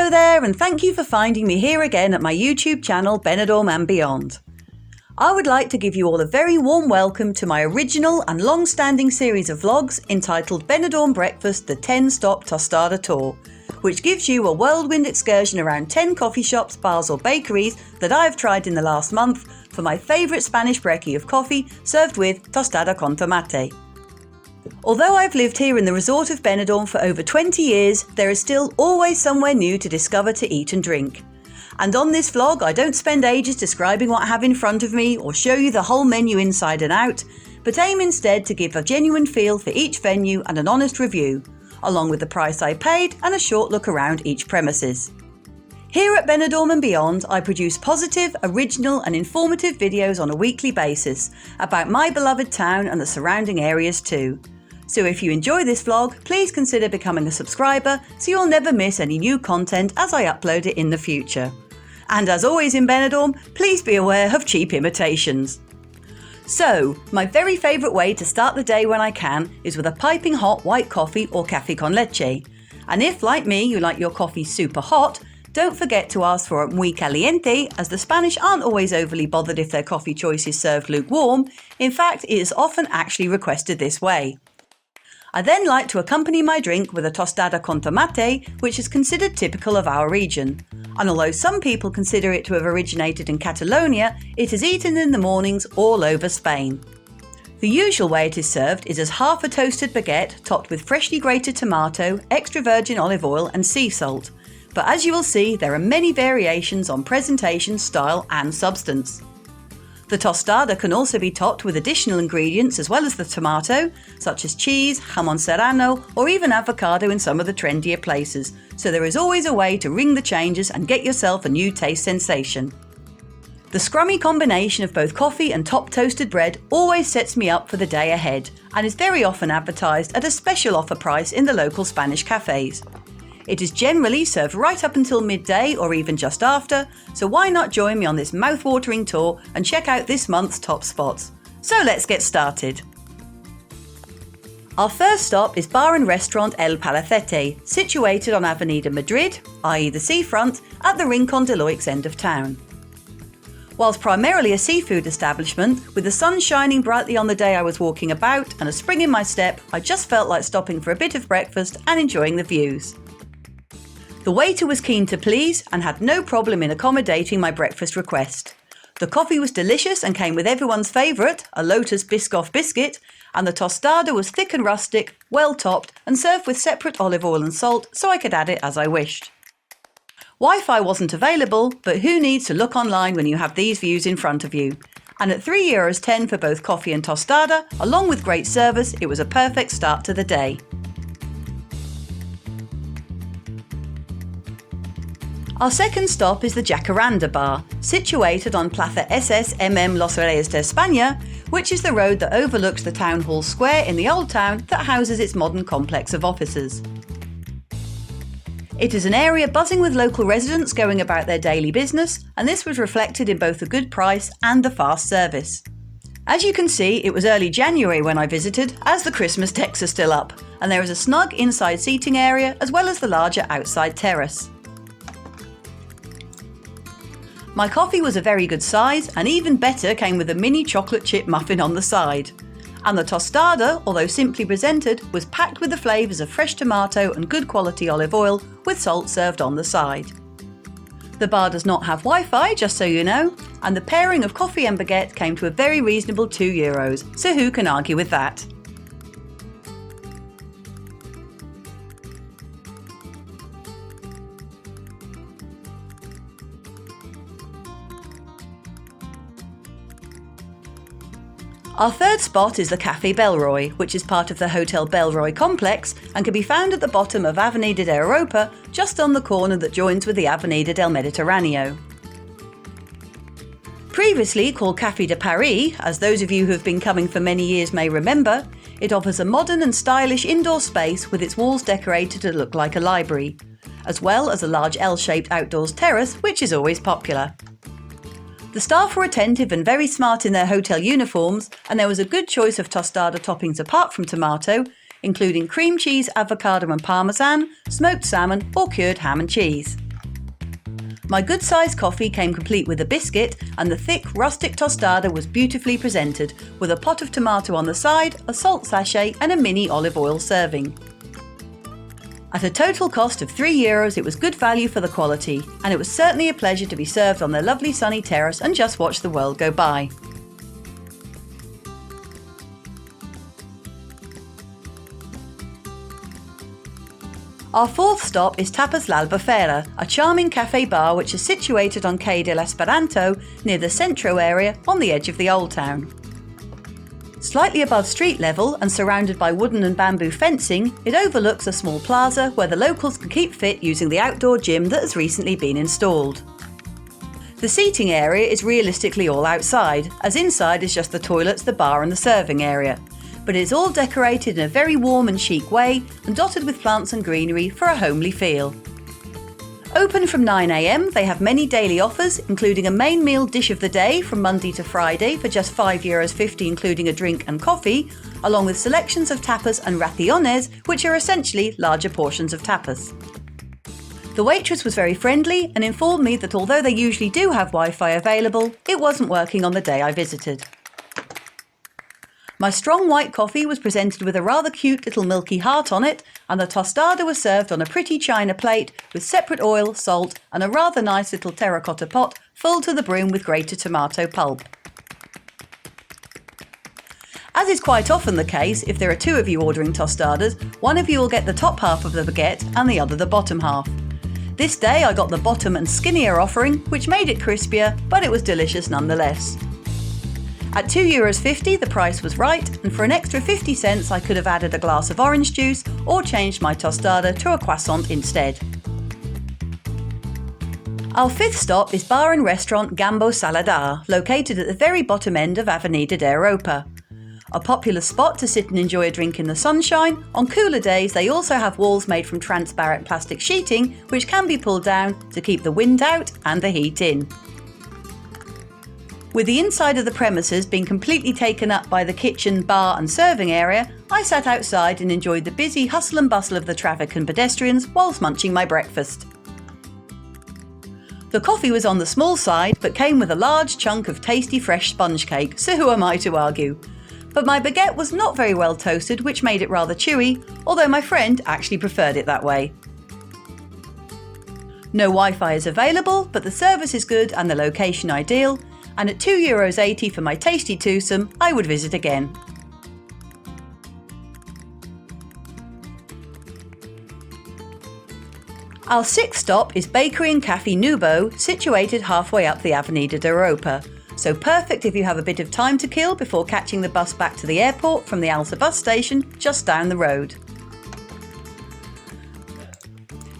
Hello there, and thank you for finding me here again at my YouTube channel Benidorm and Beyond. I would like to give you all a very warm welcome to my original and long-standing series of vlogs entitled Benidorm Breakfast, the 10-Stop Tostada Tour, which gives you a whirlwind excursion around 10 coffee shops, bars or bakeries that I have tried in the last month for my favourite Spanish brekkie of coffee served with tostada con tomate. Although I've lived here in the resort of Benidorm for over 20 years, there is still always somewhere new to discover, to eat and drink. And on this vlog, I don't spend ages describing what I have in front of me or show you the whole menu inside and out, but aim instead to give a genuine feel for each venue and an honest review, along with the price I paid and a short look around each premises. Here at Benidorm and Beyond, I produce positive, original and informative videos on a weekly basis about my beloved town and the surrounding areas too. So if you enjoy this vlog, please consider becoming a subscriber so you'll never miss any new content as I upload it in the future. And as always in Benidorm, please be aware of cheap imitations. So, my very favourite way to start the day when I can is with a piping hot white coffee or café con leche. And if, like me, you like your coffee super hot, don't forget to ask for a muy caliente, as the Spanish aren't always overly bothered if their coffee choice is served lukewarm. In fact, it is often actually requested this way. I then like to accompany my drink with a tostada con tomate, which is considered typical of our region. And although some people consider it to have originated in Catalonia, it is eaten in the mornings all over Spain. The usual way it is served is as half a toasted baguette topped with freshly grated tomato, extra virgin olive oil and sea salt. But as you will see, there are many variations on presentation, style and substance. The tostada can also be topped with additional ingredients as well as the tomato, such as cheese, jamon serrano or even avocado in some of the trendier places, so there is always a way to ring the changes and get yourself a new taste sensation. The scrummy combination of both coffee and top toasted bread always sets me up for the day ahead and is very often advertised at a special offer price in the local Spanish cafes. It is generally served right up until midday or even just after, so why not join me on this mouth-watering tour and check out this month's top spots. So let's get started. Our first stop is bar and restaurant El Palafete, situated on Avenida Madrid, i.e. the seafront, at the Rincon de Loix's end of town. Whilst primarily a seafood establishment, with the sun shining brightly on the day I was walking about and a spring in my step, I just felt like stopping for a bit of breakfast and enjoying the views. The waiter was keen to please and had no problem in accommodating my breakfast request. The coffee was delicious and came with everyone's favourite, a Lotus Biscoff biscuit, and the tostada was thick and rustic, well topped and served with separate olive oil and salt so I could add it as I wished. Wi-Fi wasn't available, but who needs to look online when you have these views in front of you? And at €3.10 for both coffee and tostada, along with great service, it was a perfect start to the day. Our second stop is the Jacaranda Bar, situated on Plaza SSMM Los Reyes de España, which is the road that overlooks the Town Hall Square in the Old Town that houses its modern complex of offices. It is an area buzzing with local residents going about their daily business, and this was reflected in both the good price and the fast service. As you can see, it was early January when I visited, as the Christmas decks are still up, and there is a snug inside seating area as well as the larger outside terrace. My coffee was a very good size, and even better came with a mini chocolate chip muffin on the side. And the tostada, although simply presented, was packed with the flavours of fresh tomato and good quality olive oil, with salt served on the side. The bar does not have Wi-Fi, just so you know, and the pairing of coffee and baguette came to a very reasonable €2, so who can argue with that? Our third spot is the Café Bellroy, which is part of the Hotel Bellroy complex and can be found at the bottom of Avenida de Europa, just on the corner that joins with the Avenida del Mediterráneo. Previously called Café de Paris, as those of you who have been coming for many years may remember, it offers a modern and stylish indoor space with its walls decorated to look like a library, as well as a large L-shaped outdoors terrace, which is always popular. The staff were attentive and very smart in their hotel uniforms, and there was a good choice of tostada toppings apart from tomato, including cream cheese, avocado and parmesan, smoked salmon or cured ham and cheese. My good-sized coffee came complete with a biscuit, and the thick, rustic tostada was beautifully presented, with a pot of tomato on the side, a salt sachet and a mini olive oil serving. At a total cost of €3, it was good value for the quality, and it was certainly a pleasure to be served on their lovely sunny terrace and just watch the world go by. Our fourth stop is Tapas La Befella, a charming cafe bar which is situated on Calle del Esperanto near the Centro area on the edge of the Old Town. Slightly above street level and surrounded by wooden and bamboo fencing, it overlooks a small plaza where the locals can keep fit using the outdoor gym that has recently been installed. The seating area is realistically all outside, as inside is just the toilets, the bar and the serving area. But it is all decorated in a very warm and chic way and dotted with plants and greenery for a homely feel. Open from 9 AM, they have many daily offers, including a main meal dish of the day from Monday to Friday for just €5.50 including a drink and coffee, along with selections of tapas and raciones, which are essentially larger portions of tapas. The waitress was very friendly and informed me that although they usually do have Wi-Fi available, it wasn't working on the day I visited. My strong white coffee was presented with a rather cute little milky heart on it, and the tostada was served on a pretty china plate with separate oil, salt and a rather nice little terracotta pot full to the brim with grated tomato pulp. As is quite often the case, if there are two of you ordering tostadas, one of you will get the top half of the baguette and the other the bottom half. This day I got the bottom and skinnier offering, which made it crispier, but it was delicious nonetheless. At €2.50 the price was right, and for an extra 50 cents I could have added a glass of orange juice or changed my tostada to a croissant instead. Our fifth stop is bar and restaurant Gambo Saladar, located at the very bottom end of Avenida de Europa. A popular spot to sit and enjoy a drink in the sunshine, on cooler days they also have walls made from transparent plastic sheeting which can be pulled down to keep the wind out and the heat in. With the inside of the premises being completely taken up by the kitchen, bar and serving area, I sat outside and enjoyed the busy hustle and bustle of the traffic and pedestrians whilst munching my breakfast. The coffee was on the small side but came with a large chunk of tasty fresh sponge cake, so who am I to argue? But my baguette was not very well toasted, which made it rather chewy, although my friend actually preferred it that way. No Wi-Fi is available, but the service is good and the location ideal, and at €2.80 for my tasty twosome, I would visit again. Our sixth stop is Bakery and Cafe Nubo, situated halfway up the Avenida de Europa, so perfect if you have a bit of time to kill before catching the bus back to the airport from the Alsa bus station just down the road.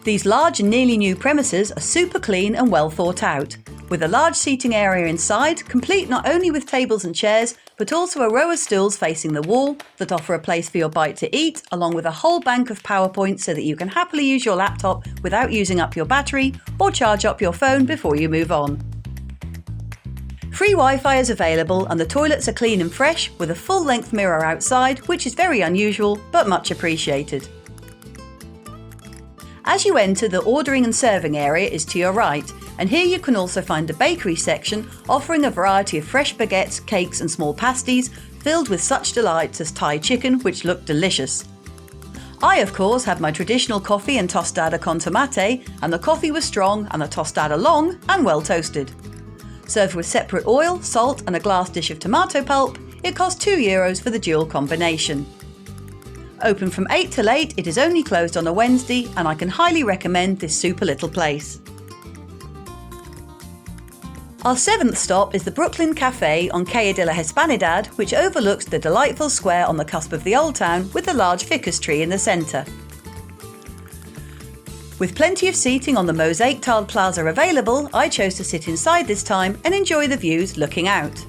These large and nearly new premises are super clean and well thought out, with a large seating area inside, complete not only with tables and chairs, but also a row of stools facing the wall that offer a place for your bite to eat, along with a whole bank of PowerPoints so that you can happily use your laptop without using up your battery or charge up your phone before you move on. Free Wi-Fi is available and the toilets are clean and fresh with a full-length mirror outside, which is very unusual but much appreciated. As you enter, the ordering and serving area is to your right, and here you can also find the bakery section offering a variety of fresh baguettes, cakes and small pasties filled with such delights as Thai chicken, which look delicious. I, of course, had my traditional coffee and tostada con tomate, and the coffee was strong and the tostada long and well toasted. Served with separate oil, salt and a glass dish of tomato pulp, it cost €2 for the dual combination. Open from 8 till 8, it is only closed on a Wednesday, and I can highly recommend this super little place. Our seventh stop is the Brooklyn Cafe on Calle de la Hispanidad, which overlooks the delightful square on the cusp of the Old Town with the large ficus tree in the centre. With plenty of seating on the mosaic tiled plaza available, I chose to sit inside this time and enjoy the views looking out.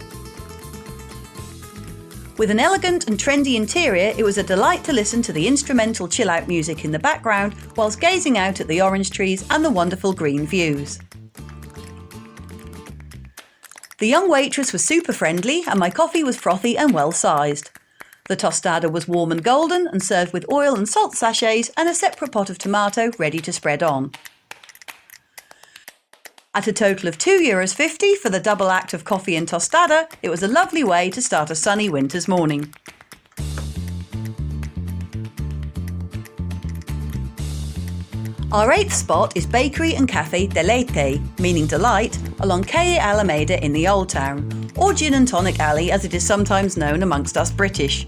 With an elegant and trendy interior, it was a delight to listen to the instrumental chill-out music in the background whilst gazing out at the orange trees and the wonderful green views. The young waitress was super friendly and my coffee was frothy and well sized. The tostada was warm and golden and served with oil and salt sachets and a separate pot of tomato ready to spread on. At a total of €2.50 for the double act of coffee and tostada, it was a lovely way to start a sunny winter's morning. Our 8th spot is Bakery and Cafe de Leite, meaning delight, along Calle Alameda in the Old Town, or Gin and Tonic Alley as it is sometimes known amongst us British.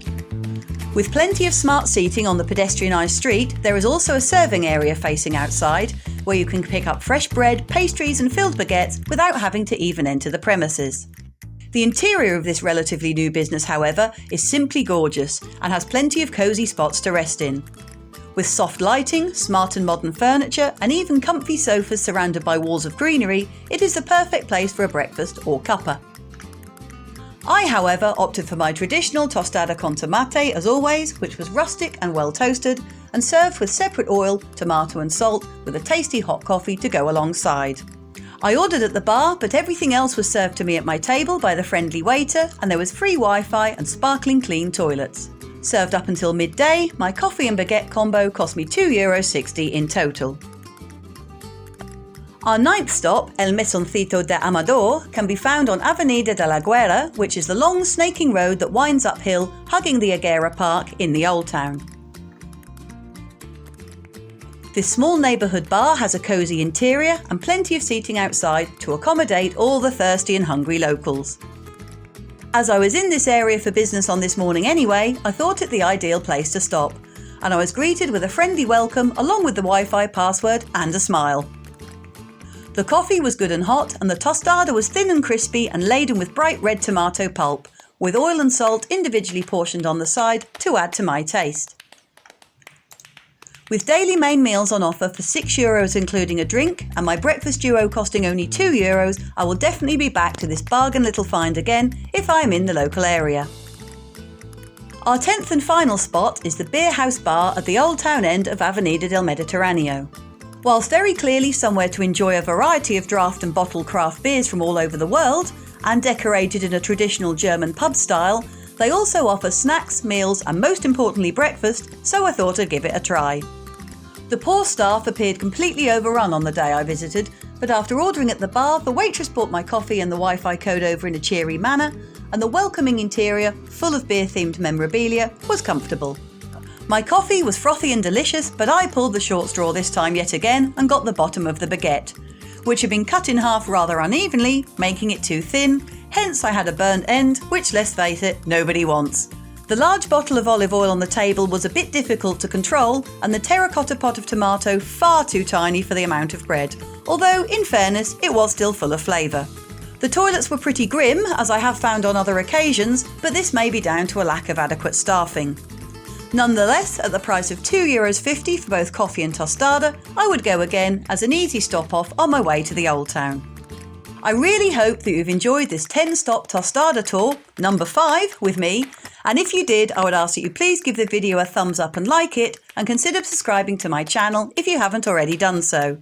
With plenty of smart seating on the pedestrianised street, there is also a serving area facing outside, where you can pick up fresh bread, pastries and filled baguettes without having to even enter the premises. The interior of this relatively new business, however, is simply gorgeous and has plenty of cosy spots to rest in. With soft lighting, smart and modern furniture, and even comfy sofas surrounded by walls of greenery, it is the perfect place for a breakfast or cuppa. I, however, opted for my traditional tostada con tomate as always, which was rustic and well toasted, and served with separate oil, tomato and salt, with a tasty hot coffee to go alongside. I ordered at the bar, but everything else was served to me at my table by the friendly waiter, and there was free Wi-Fi and sparkling clean toilets. Served up until midday, my coffee and baguette combo cost me €2.60 in total. Our 9th stop, El Mesoncito De Amador, can be found on Avenida de la Guerra, which is the long snaking road that winds uphill, hugging the Aguera Park in the Old Town. This small neighbourhood bar has a cosy interior and plenty of seating outside to accommodate all the thirsty and hungry locals. As I was in this area for business on this morning anyway, I thought it the ideal place to stop, and I was greeted with a friendly welcome along with the Wi-Fi password and a smile. The coffee was good and hot, and the tostada was thin and crispy and laden with bright red tomato pulp, with oil and salt individually portioned on the side to add to my taste. With daily main meals on offer for €6 including a drink, and my breakfast duo costing only €2, I will definitely be back to this bargain little find again if I am in the local area. Our 10th and final spot is the Beer House Bar at the Old Town end of Avenida del Mediterraneo. Whilst very clearly somewhere to enjoy a variety of draft and bottled craft beers from all over the world, and decorated in a traditional German pub style, they also offer snacks, meals and most importantly breakfast, so I thought I'd give it a try. The poor staff appeared completely overrun on the day I visited, but after ordering at the bar, the waitress brought my coffee and the Wi-Fi code over in a cheery manner, and the welcoming interior, full of beer-themed memorabilia, was comfortable. My coffee was frothy and delicious, but I pulled the short straw this time yet again and got the bottom of the baguette, which had been cut in half rather unevenly, making it too thin, hence I had a burnt end, which, let's face it, nobody wants. The large bottle of olive oil on the table was a bit difficult to control, and the terracotta pot of tomato far too tiny for the amount of bread, although, in fairness, it was still full of flavour. The toilets were pretty grim, as I have found on other occasions, but this may be down to a lack of adequate staffing. Nonetheless, at the price of €2.50 for both coffee and tostada, I would go again as an easy stop-off on my way to the Old Town. I really hope that you've enjoyed this 10-stop tostada tour, number 5, with me, and if you did, I would ask that you please give the video a thumbs up and like it, and consider subscribing to my channel if you haven't already done so.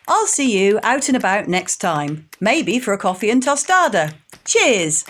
I'll see you out and about next time, maybe for a coffee and tostada. Cheers!